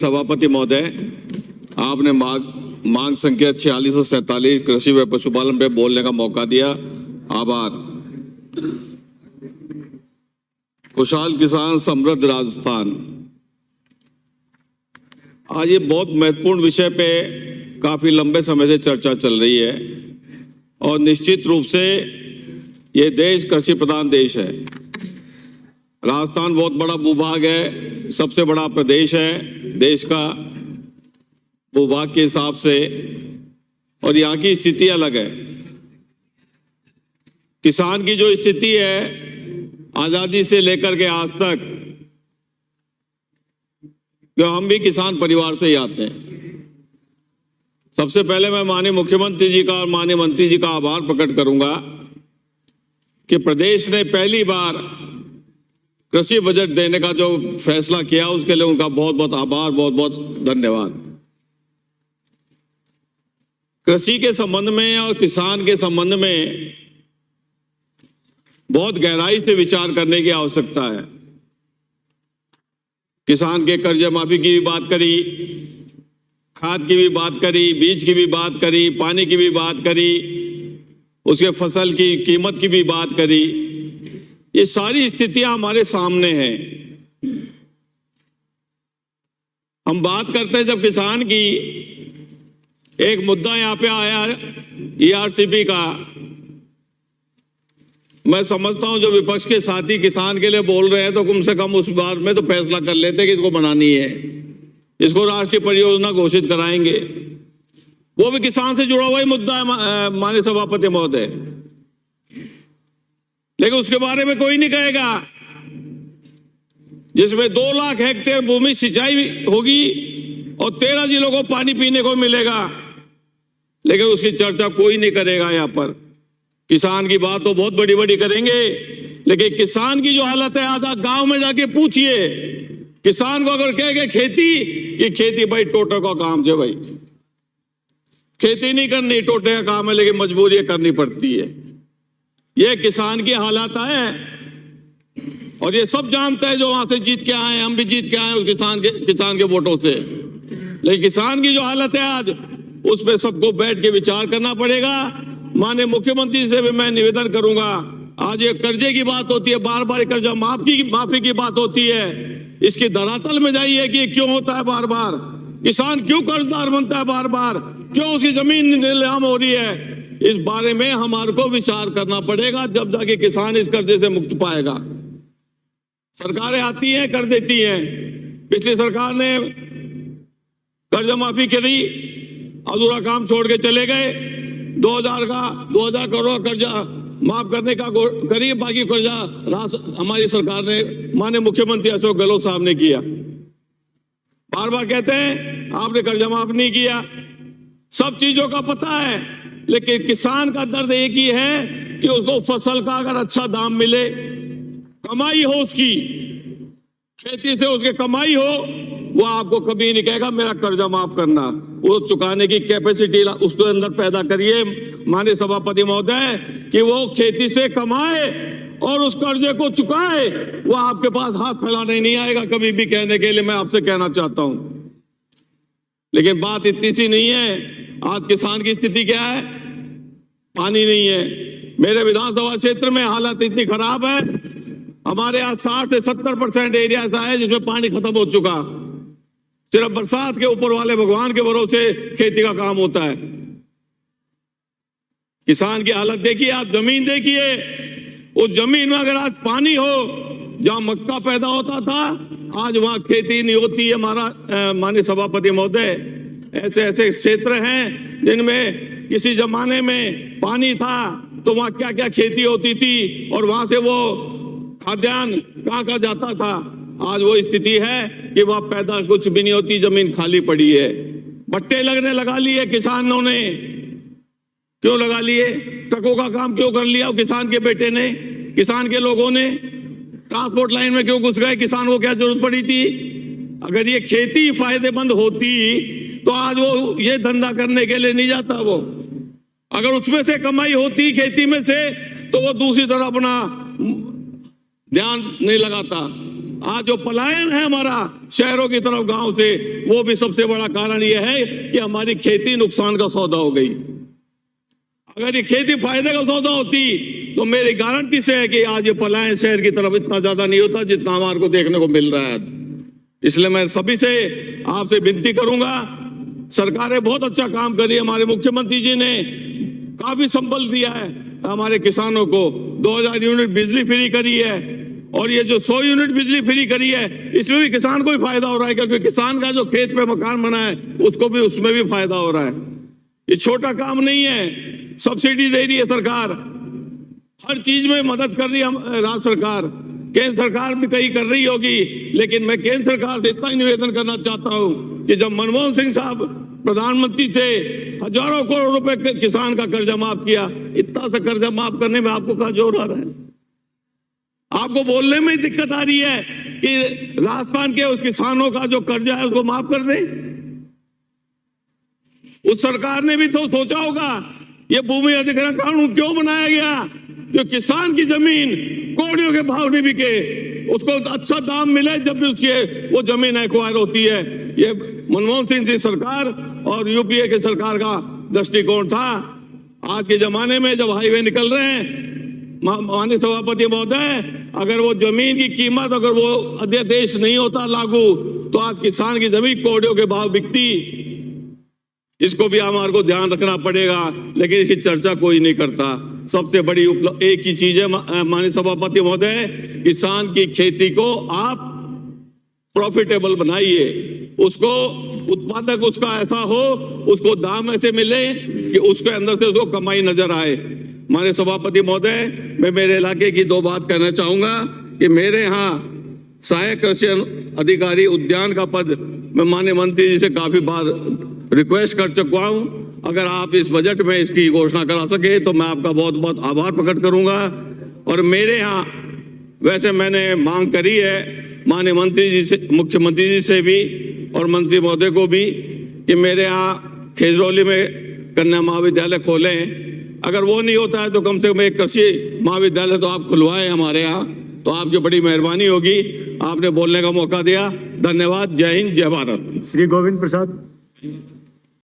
सभापति महोदय, आपने मांग संख्या 4647 कृषि व पशुपालन पे बोलने का मौका दिया, आभार। खुशहाल किसान समृद्ध राजस्थान। आज ये बहुत महत्वपूर्ण विषय पे काफी लंबे समय से चर्चा चल रही है और निश्चित रूप से ये देश कृषि प्रधान देश है। राजस्थान बहुत बड़ा भूभाग है, सबसे बड़ा प्रदेश है देश का भूभाग के हिसाब से, और यहाँ की स्थिति अलग है। किसान की जो स्थिति है आजादी से लेकर के आज तक, क्यों हम भी किसान परिवार से ही आते हैं। सबसे पहले मैं माननीय मुख्यमंत्री जी का और माननीय मंत्री जी का आभार प्रकट करूंगा कि प्रदेश ने पहली बार कृषि बजट देने का जो फैसला किया उसके लिए उनका बहुत बहुत आभार, बहुत बहुत धन्यवाद। कृषि के संबंध में और किसान के संबंध में बहुत गहराई से विचार करने की आवश्यकता है। किसान के कर्ज माफी की भी बात करी, खाद की भी बात करी, बीज की भी बात करी, पानी की भी बात करी, उसके फसल की कीमत की भी बात करी। ये सारी स्थितियां हमारे सामने हैं। हम बात करते हैं जब किसान की, एक मुद्दा यहां पे आया ERCP का। मैं समझता हूं जो विपक्ष के साथी किसान के लिए बोल रहे हैं तो कम से कम उस बार में तो फैसला कर लेते कि इसको बनानी है, इसको राष्ट्रीय परियोजना घोषित कराएंगे। वो भी किसान से जुड़ा हुआ ही मुद्दा है माननीय सभापति महोदय, लेकिन उसके बारे में कोई नहीं कहेगा। जिसमें 2 लाख हेक्टेयर भूमि सिंचाई होगी और 13 जिलों को पानी पीने को मिलेगा, लेकिन उसकी चर्चा कोई नहीं करेगा। यहाँ पर किसान की बात तो बहुत बड़ी बड़ी करेंगे, लेकिन किसान की जो हालत है, आधा गांव में जाके पूछिए किसान को, अगर कहेंगे खेती भाई टोटे का काम है, भाई खेती नहीं करनी, टोटे का काम है, लेकिन मजबूरी करनी पड़ती है। ये किसान की हालत है और ये सब जानते हैं जो वहां से जीत के आए, हम भी जीत के आए उस किसान के वोटों से। लेकिन किसान की जो हालत है आज, उस पर सबको बैठ के विचार करना पड़ेगा। माननीय मुख्यमंत्री से भी मैं निवेदन करूंगा, आज ये कर्जे की बात होती है, बार बार कर्जा माफी की बात होती है, इसकी धरातल में जाइए कि क्यों होता है बार बार, किसान क्यों कर्जदार बनता है बार बार, क्यों उसकी जमीन नीलाम हो रही है। इस बारे में हमारे को विचार करना पड़ेगा, जब जाके किसान इस कर्जे से मुक्त पाएगा। सरकारें आती हैं, कर देती हैं। पिछली सरकार ने कर्ज माफी करी, अधूरा काम छोड़ के चले गए। 2000 करोड़ कर्जा माफ करने का करी, बाकी कर्जा हमारी सरकार ने, माननीय मुख्यमंत्री अशोक गहलोत साहब ने किया। बार बार कहते हैं आपने कर्जा माफ नहीं किया, सब चीजों का पता है, लेकिन किसान का दर्द एक ही है कि उसको फसल का अगर अच्छा दाम मिले, कमाई हो, उसकी खेती से उसके कमाई हो, वो आपको कभी नहीं कहेगा मेरा कर्जा माफ करना। वो चुकाने की कैपेसिटी उसके अंदर पैदा करिए माननीय सभापति महोदय, कि वो खेती से कमाए और उस कर्जे को चुकाए। वो आपके पास हाथ फैलाने नहीं आएगा कभी भी कहने के लिए, मैं आपसे कहना चाहता हूं। लेकिन बात इतनी सी नहीं है। आज किसान की स्थिति क्या है? पानी नहीं है। मेरे विधानसभा क्षेत्र में हालत इतनी खराब है, हमारे यहाँ 60 से 70% एरिया ऐसा है जिसमें पानी खत्म हो चुका। सिर्फ बरसात के ऊपर वाले भगवान के भरोसे खेती का काम होता है। किसान की हालत देखिए, आप जमीन देखिए, उस जमीन में अगर आज पानी हो, जहां मक्का पैदा होता था, आज वहां खेती नहीं होती है। हमारा माननीय सभापति महोदय, ऐसे ऐसे क्षेत्र हैं जिनमें किसी जमाने में पानी था तो वहां क्या क्या खेती होती थी और वहां से वो खाद्यान्न कहां जाता था। आज वो स्थिति है कि वहां पैदा कुछ भी नहीं होती, जमीन खाली पड़ी है। भट्टे लगा लिए किसानों ने। क्यों लगा लिए? ट्रकों का काम क्यों कर लिया किसान के बेटे ने, किसान के लोगों ने? ट्रांसपोर्ट लाइन में क्यों घुस गए? किसान को क्या जरूरत पड़ी थी? अगर ये खेती फायदेमंद होती तो आज वो ये धंधा करने के लिए नहीं जाता। वो अगर उसमें से कमाई होती खेती में से, तो वो दूसरी तरफ अपना ध्यान नहीं लगाता। आज जो पलायन है हमारा शहरों की तरफ गांव से, वो भी सबसे बड़ा कारण यह है कि हमारी खेती नुकसान का सौदा हो गई। अगर ये खेती फायदे का सौदा होती तो मेरी गारंटी से है कि आज ये पलायन शहर की तरफ इतना ज्यादा नहीं होता जितना हमारे को देखने को मिल रहा है आज। इसलिए मैं सभी से आपसे विनती करूंगा, सरकारें बहुत अच्छा काम करी है। हमारे मुख्यमंत्री जी ने काफी संबल दिया है हमारे किसानों को, 2000 यूनिट बिजली फ्री करी है, और ये जो 100 यूनिट बिजली फ्री करी है इसमें भी किसान को ही फायदा हो रहा है, क्योंकि किसान का जो खेत पे मकान बना है उसको भी, उसमें भी फायदा हो रहा है। ये छोटा काम नहीं है, सब्सिडी दे रही है सरकार, हर चीज में मदद कर रही है राज्य सरकार, केंद्र सरकार भी कहीं कर रही होगी। लेकिन मैं केंद्र सरकार से इतना ही निवेदन करना चाहता हूं कि जब मनमोहन सिंह साहब प्रधानमंत्री थे, हजारों करोड़ रुपए किसान का कर्जा माफ किया, इतना सा कर्जा माफ करने में आपको कहां जोर आ रहा है? आपको बोलने में ही दिक्कत आ रही है कि राजस्थान के उस किसानों का जो कर्जा है उसको माफ कर दें। उस सरकार ने भी तो सोचा होगा ये भूमि अधिग्रहण कानून क्यों बनाया गया, जो किसान की जमीन कौड़ियों के भाव नहीं बिके, उसको अच्छा दाम मिले जब भी उसकी वो जमीन एक्वायर होती है। ये मनमोहन सिंह जी सरकार और यूपीए के सरकार का दृष्टिकोण था। आज के जमाने में जब हाईवे निकल रहे हैं, माननीय सभापति महोदय, अगर वो जमीन की कीमत, अगर वो अध्यादेश नहीं होता लागू, तो आज किसान की जमीन कौड़ियों के भाव बिकती। इसको भी हमारे को ध्यान रखना पड़ेगा, लेकिन इसकी चर्चा कोई नहीं करता। सबसे बड़ी एक ही चीज है माननीय सभापति महोदय, किसान की खेती को आप प्रॉफिटेबल बनाइए, उसको उत्पादक उसका ऐसा हो, उसको दाम ऐसे मिले कि उसके अंदर से उसको कमाई नजर आए। माननीय सभापति महोदय, मैं मेरे इलाके की 2 बात कहना चाहूंगा कि मेरे यहाँ सहायक कृषि अधिकारी उद्यान का पद मैं माननीय मंत्री जी से काफी बार रिक्वेस्ट कर चुका हूं। अगर आप इस बजट में इसकी घोषणा करा सके तो मैं आपका बहुत बहुत आभार प्रकट करूंगा। और मेरे यहाँ वैसे मैंने मांग करी है माननीय मंत्री जी से, मुख्यमंत्री जी से भी और मंत्री महोदय को भी, कि मेरे यहाँ खेजरौली में कन्या महाविद्यालय खोलें। अगर वो नहीं होता है तो कम से कम एक कृषि महाविद्यालय तो आप खुलवाएं हमारे यहाँ, तो आपकी बड़ी मेहरबानी होगी। आपने बोलने का मौका दिया, धन्यवाद। जय हिंद, जय भारत। श्री गोविंद प्रसाद।